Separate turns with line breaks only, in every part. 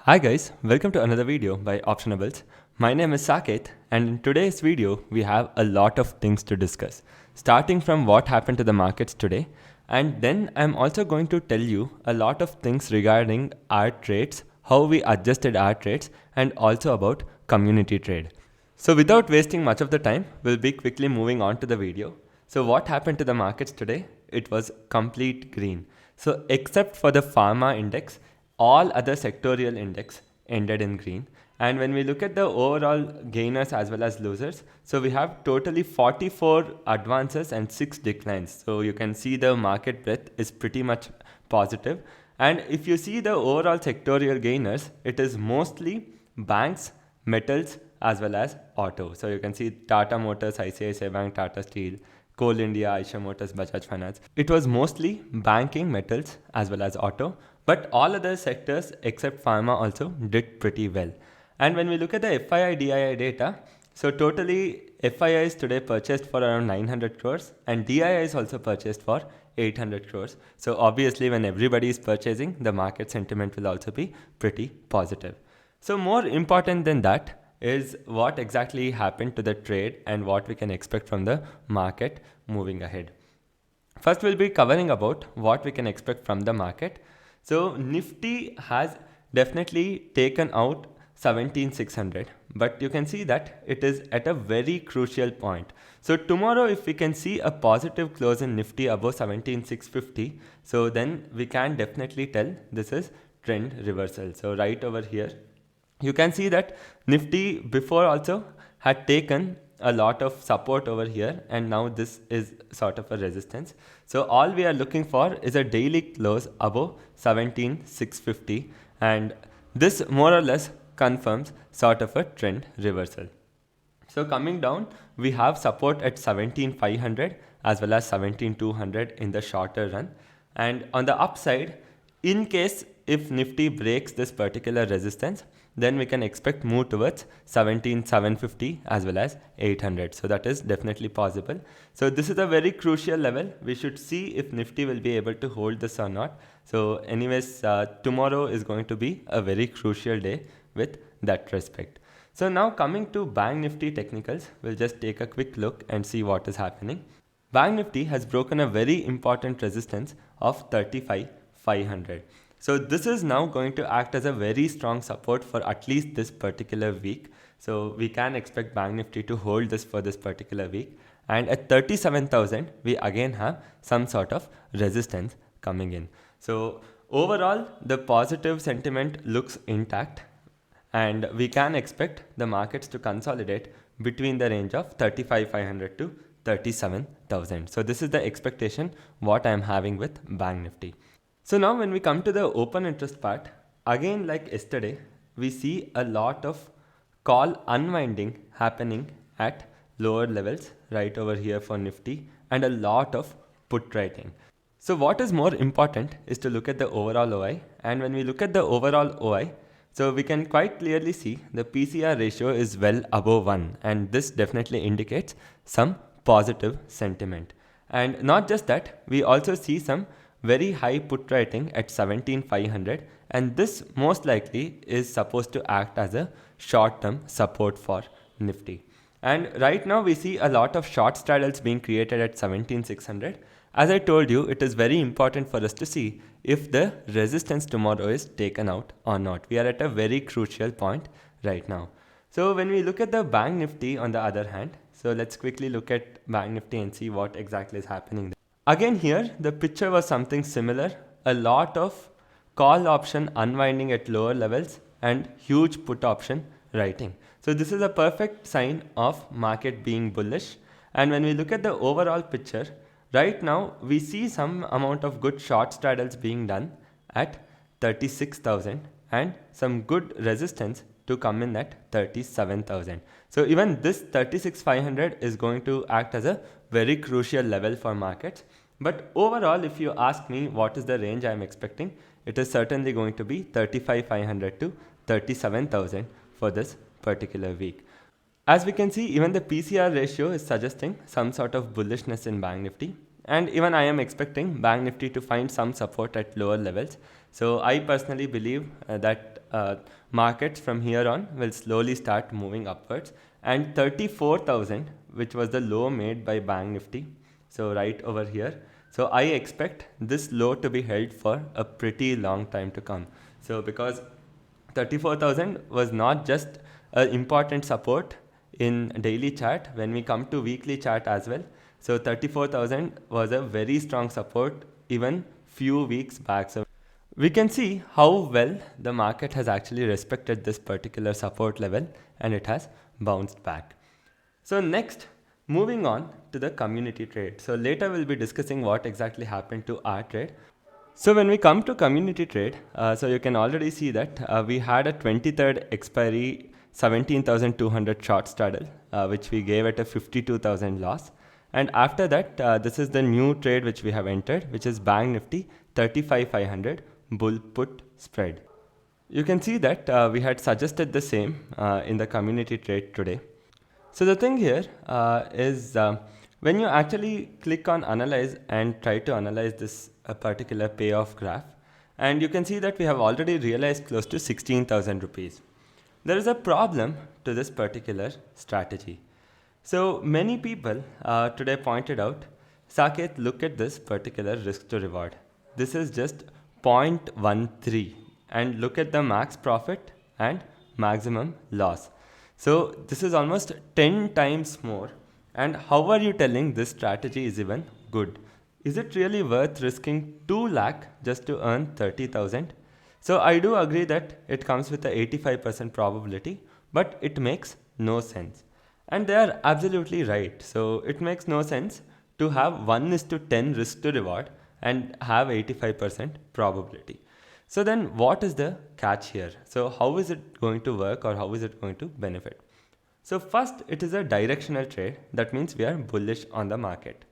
Hi guys, welcome to another video by Optionables. My name is Saket and in today's video we have a lot of things to discuss. Starting from what happened to the markets today, and then I'm also going to tell you a lot of things regarding our trades, how we adjusted our trades, and also about community trade. So without wasting much of the time, we'll be quickly moving on to the video. So what happened to the markets today? It was complete green. So except for the pharma index, all other sectorial index ended in green. And when we look at the overall gainers as well as losers, so we have totally 44 advances and 6 declines. So you can see the market breadth is pretty much positive. And if you see the overall sectorial gainers, it is mostly banks, metals as well as auto. So you can see Tata Motors, ICICI Bank, Tata Steel, Coal India, Aisha Motors, Bajaj Finance. It was mostly banking, metals as well as auto, but all other sectors except pharma also did pretty well. And when we look at the FII DII data, so totally FIIs today purchased for around 900 crores and DIIs also purchased for 800 crores. So obviously when everybody is purchasing, the market sentiment will also be pretty positive. So more important than that is what exactly happened to the trade and what we can expect from the market moving ahead. First, we'll be covering about what we can expect from the market. So Nifty has definitely taken out 17,600, but you can see that it is at a very crucial point. So tomorrow, if we can see a positive close in Nifty above 17,650, so then we can definitely tell this is trend reversal. So right over here, you can see that Nifty before also had taken a lot of support over here, and now this is sort of a resistance. So all we are looking for is a daily close above 17,650, and this more or less confirms sort of a trend reversal. So coming down, we have support at 17,500 as well as 17,200 in the shorter run. And on the upside, in case if Nifty breaks this particular resistance, then we can expect move towards 17,750 as well as 800. So that is definitely possible. So this is a very crucial level. We should see if Nifty will be able to hold this or not. So anyways, tomorrow is going to be a very crucial day with that respect. So now coming to Bank Nifty technicals, we'll just take a quick look and see what is happening. Bank Nifty has broken a very important resistance of 35,500. So this is now going to act as a very strong support for at least this particular week. So we can expect Bank Nifty to hold this for this particular week. And at 37,000, we again have some sort of resistance coming in. So overall, the positive sentiment looks intact, and we can expect the markets to consolidate between the range of 35,500 to 37,000. So this is the expectation what I am having with Bank Nifty. So now when we come to the open interest part, again like yesterday, we see a lot of call unwinding happening at lower levels right over here for Nifty, and a lot of put writing. So what is more important is to look at the overall OI, and when we look at the overall OI, so we can quite clearly see the PCR ratio is well above 1, and this definitely indicates some positive sentiment. And not just that, we also see some very high put writing at 17,500, and this most likely is supposed to act as a short-term support for Nifty. And right now we see a lot of short straddles being created at 17,600. As I told you, it is very important for us to see if the resistance tomorrow is taken out or not. We are at a very crucial point right now. So when we look at the Bank Nifty on the other hand, so let's quickly look at Bank Nifty and see what exactly is happening there. Again here, the picture was something similar. A lot of call option unwinding at lower levels and huge put option writing. So this is a perfect sign of market being bullish. And when we look at the overall picture, right now we see some amount of good short straddles being done at 36,000 and some good resistance to come in at 37,000. So even this 36,500 is going to act as a very crucial level for markets. But overall, if you ask me what is the range I am expecting, it is certainly going to be 35,500 to 37,000 for this particular week. As we can see, even the PCR ratio is suggesting some sort of bullishness in Bank Nifty. and even I am expecting Bank Nifty to find some support at lower levels. So I personally believe that markets from here on will slowly start moving upwards, and 34,000, which was the low made by Bank Nifty, so right over here. So I expect this low to be held for a pretty long time to come. So because 34,000 was not just an important support in daily chart, when we come to weekly chart as well. So 34,000 was a very strong support even few weeks back. So we can see how well the market has actually respected this particular support level, and it has bounced back. So next, moving on to the community trade. So later we'll be discussing what exactly happened to our trade. So when we come to community trade, so you can already see that we had a 23rd expiry 17,200 short straddle, which we gave at a 52,000 loss. And after that, this is the new trade which we have entered, which is Bank Nifty 35,500 bull put spread. You can see that we had suggested the same in the community trade today. So the thing here is when you actually click on analyze and try to analyze this particular payoff graph, and you can see that we have already realized close to 16,000 rupees. There is a problem to this particular strategy. So many people today pointed out, Saket, look at this particular risk to reward. This is just 0.13, and look at the max profit and maximum loss. So this is almost 10 times more. And how are you telling this strategy is even good? Is it really worth risking 2 lakh just to earn 30,000? So I do agree that it comes with a 85% probability, but it makes no sense. And they are absolutely right. So it makes no sense to have 1:10 risk to reward and have 85% probability. So then what is the catch here? So how is it going to work, or how is it going to benefit? So first, it is a directional trade. That means we are bullish on the market.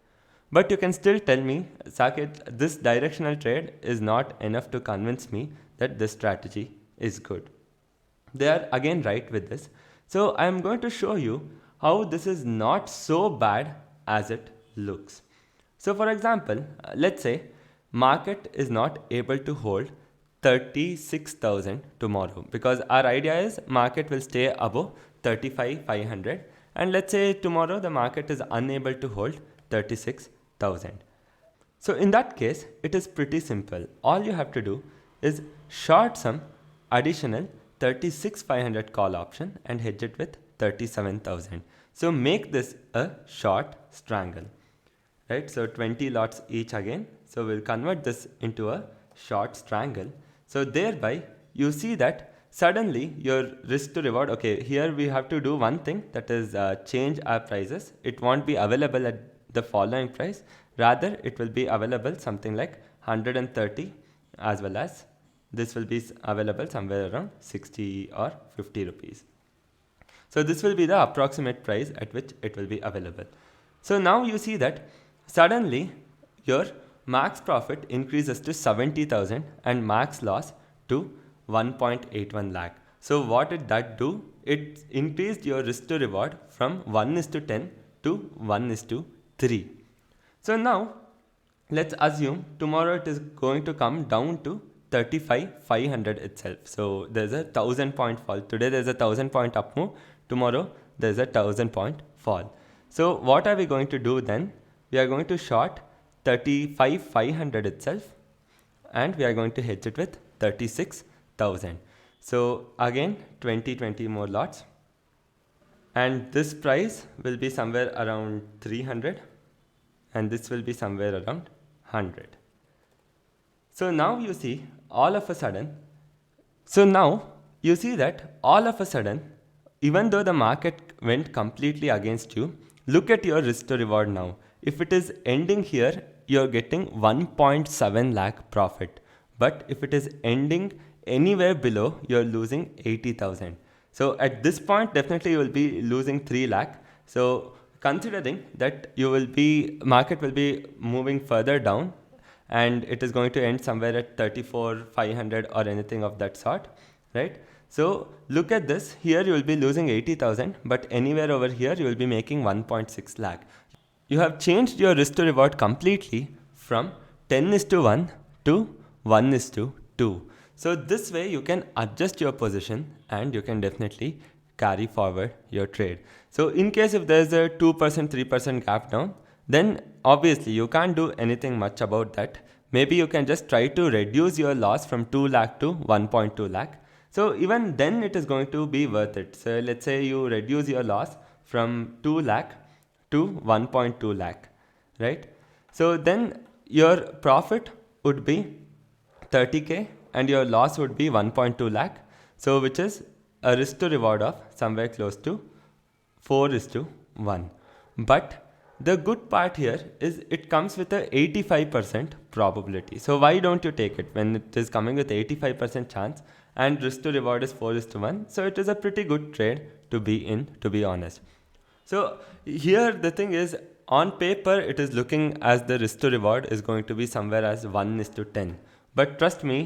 But you can still tell me, Saket, this directional trade is not enough to convince me that this strategy is good. They are again right with this. So I am going to show you how this is not so bad as it looks. So for example, let's say market is not able to hold 36,000 tomorrow, because our idea is market will stay above 35,500, and let's say tomorrow the market is unable to hold 36,000. So in that case, it is pretty simple. All you have to do is short some additional 36,500 call option and hedge it with 37,000. So make this a short strangle, right? So 20 lots each again. So we'll convert this into a short strangle. So thereby you see that suddenly your risk to reward, okay, here we have to do one thing, that is change our prices. It won't be available at the following price. Rather, it will be available something like 130, as well as this will be available somewhere around 60 or 50 rupees. So this will be the approximate price at which it will be available. So now you see that suddenly your max profit increases to 70,000 and max loss to 1.81 lakh. So what did that do? It increased your risk to reward from 1:10 to 1:3. So now let's assume tomorrow it is going to come down to 35,500 itself. So there's a 1,000 point fall. Today there's a 1,000 point up move. Tomorrow there's a 1,000 point fall. So what are we going to do then? We are going to short 35,500 itself, and we are going to hedge it with 36,000. So again 20 more lots, and this price will be somewhere around 300, and this will be somewhere around 100. So now you see all of a sudden, even though the market went completely against you, look at your risk to reward now. If it is ending here, you're getting 1.7 lakh profit. But if it is ending anywhere below, you're losing 80,000. So at this point, definitely you will be losing 3 lakh. So considering that market will be moving further down, and it is going to end somewhere at 34,500 or anything of that sort, right? So look at this. Here you will be losing 80,000, but anywhere over here you will be making 1.6 lakh. you have changed your risk to reward completely from 10:1 to 1:2. So this way you can adjust your position and you can definitely carry forward your trade. So in case if there's a 2%, 3% gap down, then obviously you can't do anything much about that. Maybe you can just try to reduce your loss from 2 lakh to 1.2 lakh. So even then it is going to be worth it. So let's say you reduce your loss from 2 lakh to 1.2 lakh, right? So then your profit would be 30k and your loss would be 1.2 lakh. So which is a risk to reward of somewhere close to 4:1. But the good part here is it comes with a 85% probability. So why don't you take it when it is coming with 85% chance and risk to reward is 4:1? So it is a pretty good trade to be in, to be honest. So here the thing is, on paper it is looking as the risk to reward is going to be somewhere as 1:10. But trust me,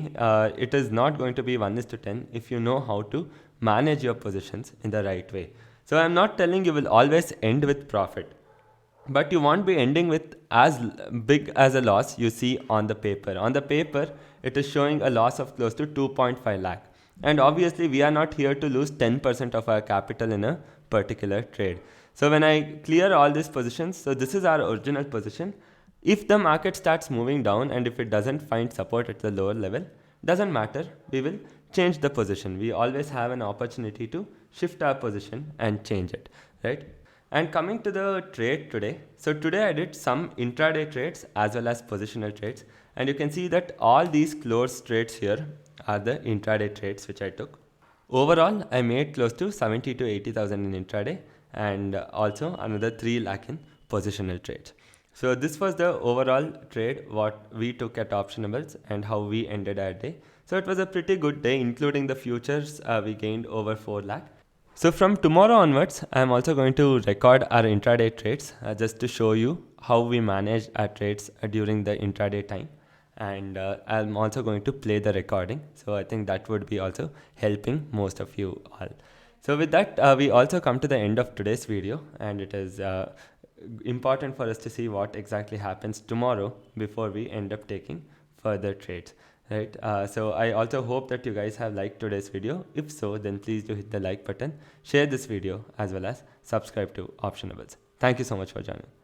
it is not going to be 1:10 if you know how to manage your positions in the right way. So I'm not telling you will always end with profit, but you won't be ending with as big as a loss you see on the paper. On the paper, it is showing a loss of close to 2.5 lakh. And obviously, we are not here to lose 10% of our capital in a particular trade. So when I clear all these positions, so this is our original position. If the market starts moving down and if it doesn't find support at the lower level, doesn't matter, we will change the position. We always have an opportunity to shift our position and change it, right? And coming to the trade today, so today I did some intraday trades as well as positional trades, and you can see that all these closed trades here are the intraday trades which I took. Overall, I made close to 70 to 80,000 in intraday and also another 3 lakh in positional trades. So this was the overall trade what we took at Optionables and how we ended our day. So it was a pretty good day, including the futures. We gained over 4 lakh. So from tomorrow onwards, I'm also going to record our intraday trades just to show you how we manage our trades during the intraday time. And I'm also going to play the recording. So I think that would be also helping most of you all. So with that, we also come to the end of today's video, and it is important for us to see what exactly happens tomorrow before we end up taking further trades. Right. So I also hope that you guys have liked today's video. If so, then please do hit the like button, share this video as well as subscribe to Optionables. Thank you so much for joining.